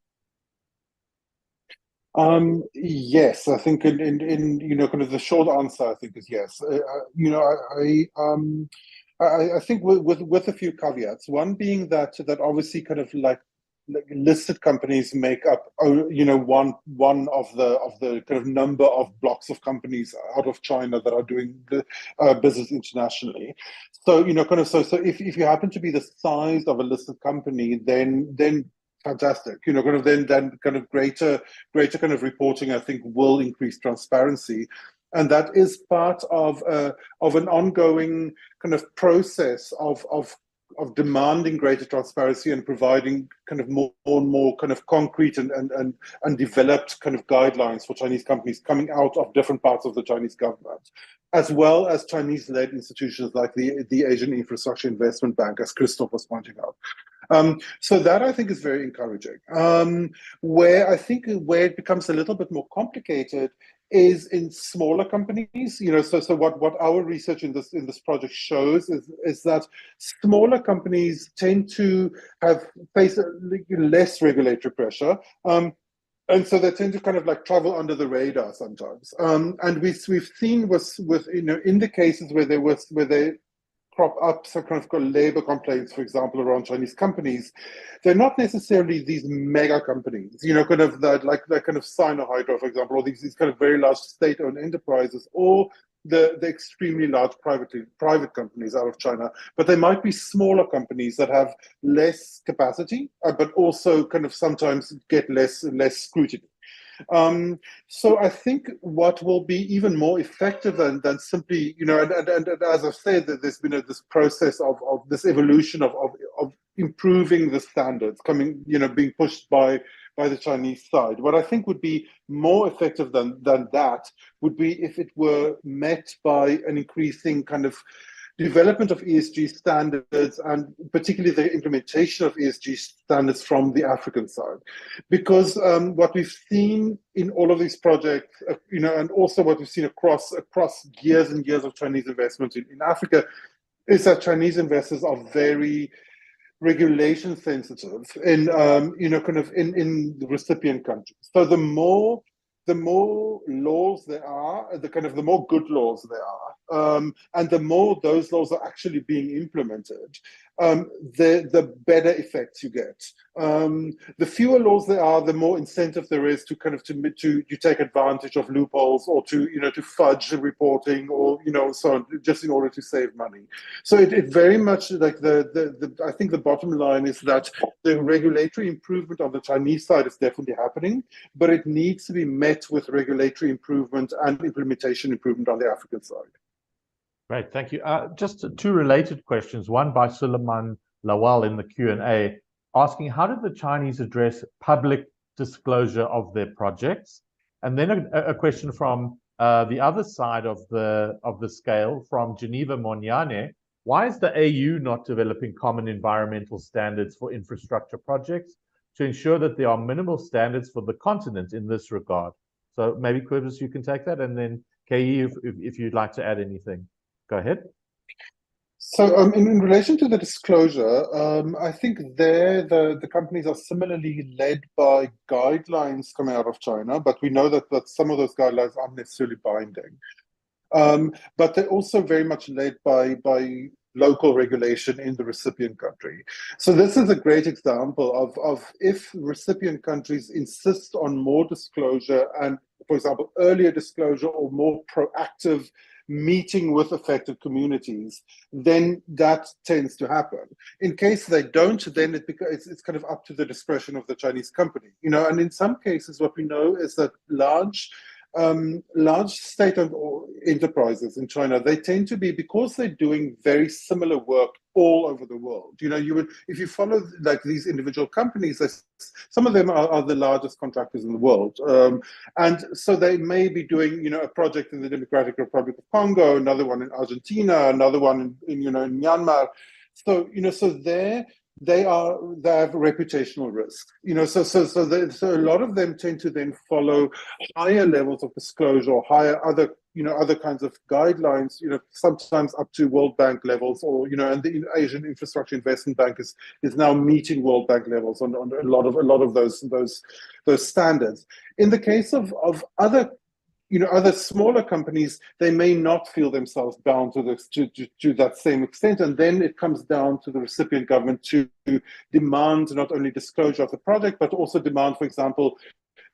Yes, I think in kind of the short answer, I think is yes. I think with a few caveats. One being that obviously kind of like listed companies make up one of the kind of number of blocks of companies out of China that are doing the business internationally. So so if you happen to be the size of a listed company, then fantastic. Then kind of greater kind of reporting, I think, will increase transparency. And that is part of an ongoing kind of process of demanding greater transparency and providing kind of more and more kind of concrete and developed kind of guidelines for Chinese companies coming out of different parts of the Chinese government, as well as Chinese-led institutions like the Asian Infrastructure Investment Bank, as Christoph was pointing out. So that I think is very encouraging. Where it becomes a little bit more complicated is in smaller companies. So what our research in this project shows is that smaller companies tend to face less regulatory pressure. And so they tend to kind of like travel under the radar sometimes. And we've seen with in the cases where they crop up some kind of labor complaints, for example, around Chinese companies, they're not necessarily these mega companies, kind of like kind of Sino-Hydro, for example, or these kind of very large state-owned enterprises, or the extremely large private companies out of China. But they might be smaller companies that have less capacity, but also kind of sometimes get less scrutiny. So I think what will be even more effective than simply, and as I've said, that there's been this process of this evolution of improving the standards being pushed by the Chinese side. What I think would be more effective than that would be if it were met by an increasing kind of development of ESG standards, and particularly the implementation of ESG standards from the African side. Because what we've seen in all of these projects, and also what we've seen across years and years of Chinese investment in Africa, is that Chinese investors are very regulation sensitive in kind of in the recipient countries. So the more laws there are, the more good laws there are, and the more those laws are actually being implemented, the better effects you get. The fewer laws there are, the more incentive there is to take advantage of loopholes, or to fudge reporting, or so on, just in order to save money. So it very much like I think the bottom line is that the regulatory improvement on the Chinese side is definitely happening, but it needs to be met with regulatory improvement and implementation improvement on the African side. Great, thank you. Just two related questions. One by Suleiman Lawal in the Q&A, asking how did the Chinese address public disclosure of their projects? And then a question from the other side of the scale, from Geneva Moniane. Why is the AU not developing common environmental standards for infrastructure projects? to ensure that there are minimal standards for the continent in this regard. So maybe, Quibus, you can take that, and then KE, if you'd like to add anything, go ahead. So in relation to the disclosure, I think there the companies are similarly led by guidelines coming out of China, but we know that some of those guidelines aren't necessarily binding. But they're also very much led by local regulation in the recipient country. So this is a great example of if recipient countries insist on more disclosure and, for example, earlier disclosure or more proactive meeting with affected communities, then that tends to happen. In case they don't, then it's kind of up to the discretion of the Chinese company, you know. And in some cases, what we know is that large state-owned enterprises in China, they tend to be, because they're doing very similar work all over the world. You know, if you follow like these individual companies, some of them are the largest contractors in the world, and so they may be doing, you know, a project in the Democratic Republic of Congo, another one in Argentina, another one in Myanmar. So, you know, so they have reputational risk, you know, so a lot of them tend to then follow higher levels of disclosure or higher other kinds of guidelines, you know, sometimes up to World Bank levels, or, you know, and the Asian Infrastructure Investment Bank is now meeting World Bank levels on a lot of those standards. In the case of other, you know, other smaller companies, they may not feel themselves bound to that same extent, and then it comes down to the recipient government to demand not only disclosure of the project, but also demand, for example,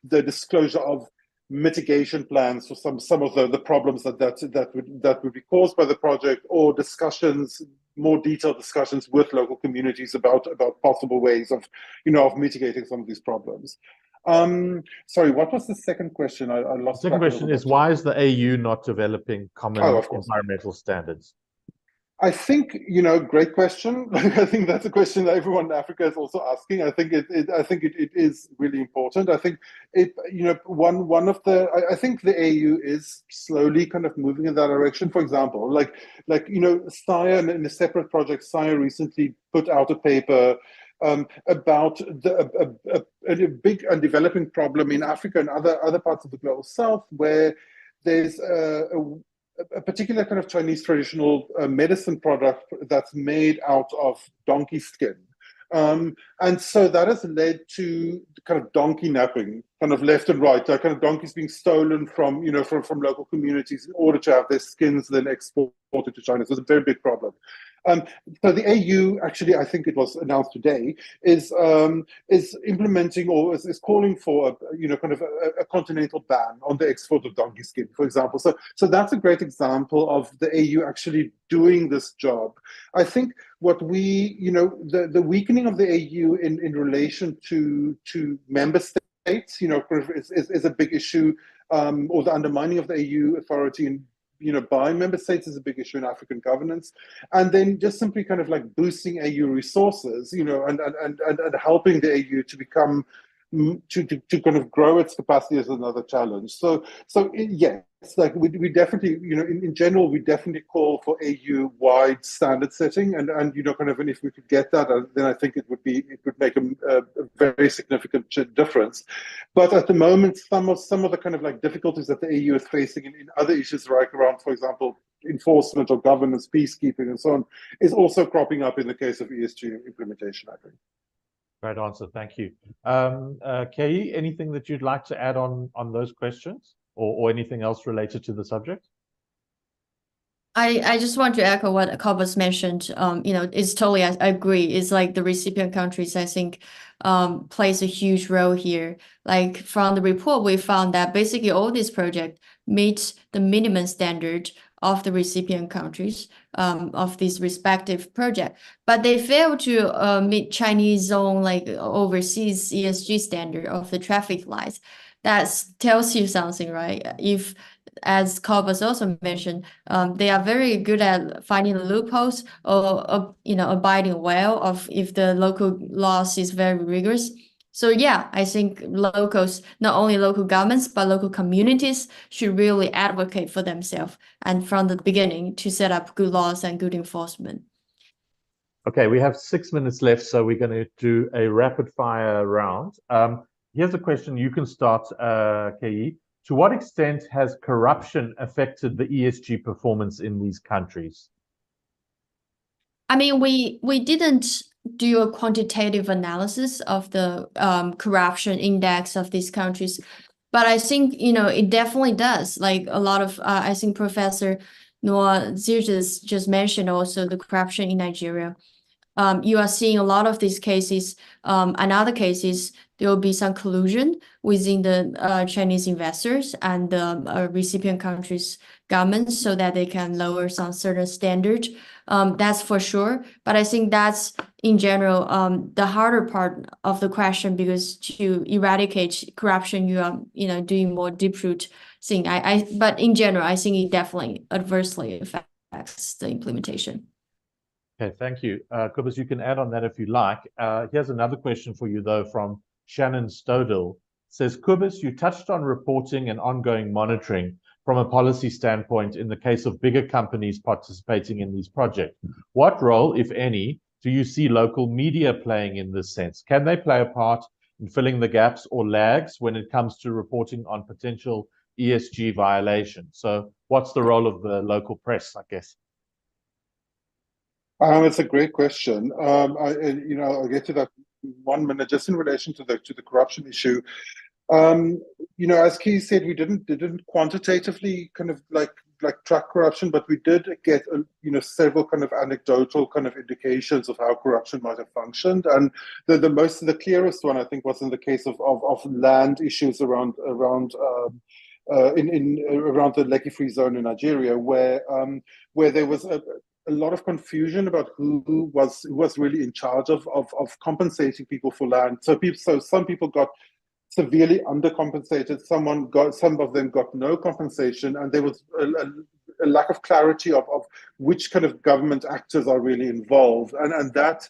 the disclosure of mitigation plans for some of the problems that would be caused by the project, or discussions, more detailed discussions with local communities about possible ways of, you know, of mitigating some of these problems. Sorry, what was the second question? I lost. The second question is, why is the AU not developing common environmental standards? I think, you know, great question. I think that's a question that everyone in Africa is also asking. I think it is really important. I think you know, one of the, I think the AU is slowly kind of moving in that direction. For example, like you know, SIRE, in a separate project, SIRE recently put out a paper about a big and developing problem in Africa and other parts of the global south, where there's a particular kind of Chinese traditional medicine product that's made out of donkey skin. And so that has led to kind of donkey napping, kind of left and right, kind of donkeys being stolen from, you know, from local communities in order to have their skins then exported to China. So it's a very big problem. So the AU, actually, I think it was announced today, is implementing, or is calling for kind of a continental ban on the export of donkey skin, for example. So that's a great example of the AU actually doing this job. I think what we, the weakening of the AU in relation to member states, is a big issue, or the undermining of the AU authority in by member states is a big issue in African governance, and then just simply kind of like boosting AU resources, and helping the AU to become to kind of grow its capacity is another challenge. So yes, like we definitely, in general, we definitely call for AU-wide standard setting, and kind of, and if we could get that, then I think it would make a very significant difference. But at the moment, some of the kind of like difficulties that the AU is facing in other issues, right around, for example, enforcement or governance, peacekeeping, and so on, is also cropping up in the case of ESG implementation, I think. Great answer, thank you. Kei, anything that you'd like to add on those questions, or anything else related to the subject? I just want to echo what Cobus mentioned. It's totally, I agree. It's like the recipient countries, I think, plays a huge role here. Like from the report, we found that basically all these projects meet the minimum standard of the recipient countries of these respective projects, but they fail to meet Chinese own like overseas ESG standard of the traffic lights. That tells you something, right? If, as Cobus also mentioned, they are very good at finding loopholes or abiding well of if the local laws is very rigorous. So yeah, I think locals, not only local governments, but local communities should really advocate for themselves and from the beginning to set up good laws and good enforcement. Okay, we have 6 minutes left, so we're going to do a rapid fire round. Here's a question. You can start, Kei. To what extent has corruption affected the ESG performance in these countries? I mean, we didn't do a quantitative analysis of the corruption index of these countries, but I think, you know, it definitely does. Like a lot of, I think Professor Noah Zirges just mentioned also the corruption in Nigeria. You are seeing a lot of these cases, and other cases, there will be some collusion within the Chinese investors and the recipient countries' governments so that they can lower some certain standard. That's for sure. But I think that's, in general, the harder part of the question, because to eradicate corruption, you are, you know, doing more deep root thing. But in general, I think it definitely adversely affects the implementation. Okay, thank you. Kobus, you can add on that if you like. Here's another question for you, though, from Shannon Stodell. Says, Kobus, you touched on reporting and ongoing monitoring from a policy standpoint in the case of bigger companies participating in these projects. What role, if any, do you see local media playing in this sense? Can they play a part in filling the gaps or lags when it comes to reporting on potential ESG violations? So what's the role of the local press, I guess? It's a great question. I'll get to that 1 minute. Just in relation to the corruption issue. As Kei said, we didn't quantitatively kind of like track corruption, but we did get several kind of anecdotal kind of indications of how corruption might have functioned. And the clearest one, I think, was in the case of land issues around the Lekki Free Zone in Nigeria, where there was a lot of confusion about who was really in charge of compensating people for land. So some people got severely undercompensated. Some of them got no compensation, and there was a lack of clarity of which kind of government actors are really involved, and that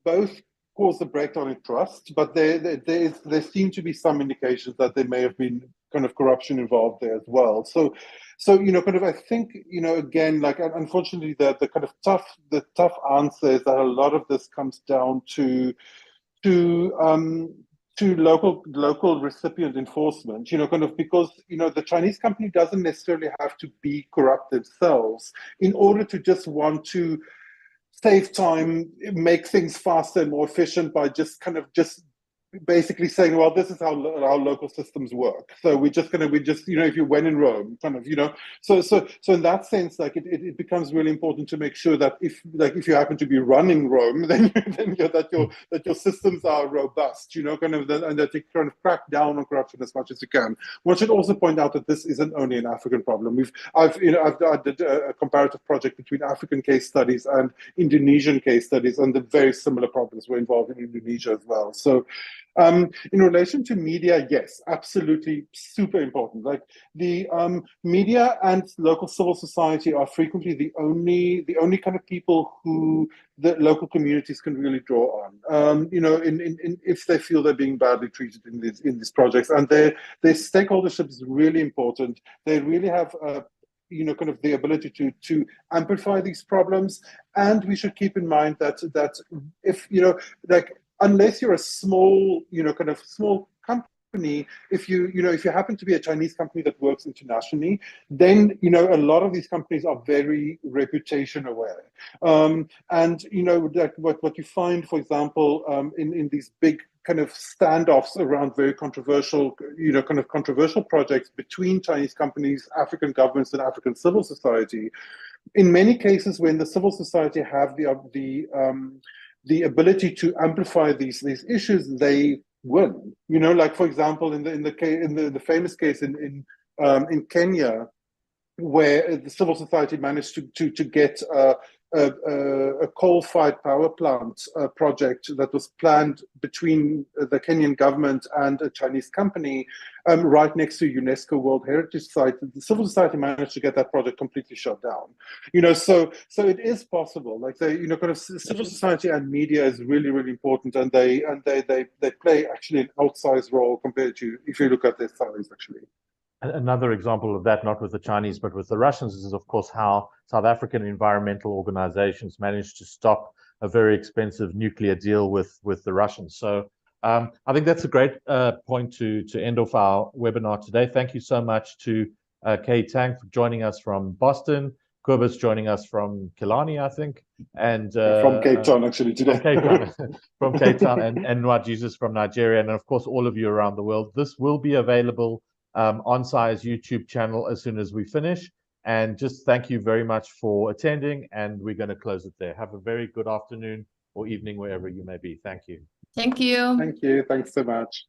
both caused a breakdown in trust. But there seem to be some indications that there may have been kind of corruption involved there as well. So I think, again, like, unfortunately, the kind of tough answer is that a lot of this comes down to local recipient enforcement, because the Chinese company doesn't necessarily have to be corrupt themselves in order to just want to save time, make things faster and more efficient by just basically saying, well, this is how our local systems work. So if you went in Rome, so in that sense, like it becomes really important to make sure that if you happen to be running Rome, then that your systems are robust, and that you kind of crack down on corruption as much as you can. One should also point out that this isn't only an African problem. I did a comparative project between African case studies and Indonesian case studies, and the very similar problems were involved in Indonesia as well. So in relation to media, yes, absolutely, super important. Like the media and local civil society are frequently the only kind of people who the local communities can really draw on. If they feel they're being badly treated in these projects, and their stakeholdership is really important. They really have kind of the ability to amplify these problems, and we should keep in mind that if unless you're a small, kind of small company, if you happen to be a Chinese company that works internationally, then a lot of these companies are very reputation aware, and what you find, for example, in these big kind of standoffs around very controversial, controversial projects between Chinese companies, African governments, and African civil society. In many cases, when the civil society have the ability to amplify these issues, they win. Like, for example, in the famous case in Kenya, where the civil society managed to get a coal-fired power plant project that was planned between the Kenyan government and a Chinese company right next to UNESCO World Heritage Site. The civil society managed to get that project completely shut down. So it is possible. Like kind of civil society and media is really, really important, and they play actually an outsized role compared to if you look at their salaries actually. Another example of that, not with the Chinese, but with the Russians, is, of course, how South African environmental organizations managed to stop a very expensive nuclear deal with the Russians. So I think that's a great point to end off our webinar today. Thank you so much to Kay Tang for joining us from Boston, Kobus joining us from Killarney, I think, and from Cape Town actually today. From Cape Town, and Nwad Jesus from Nigeria, and of course all of you around the world. This will be available on SAI's YouTube channel as soon as we finish. And just thank you very much for attending, and we're going to close it there. Have a very good afternoon or evening wherever you may be. Thank you. Thank you. Thank you. Thanks so much.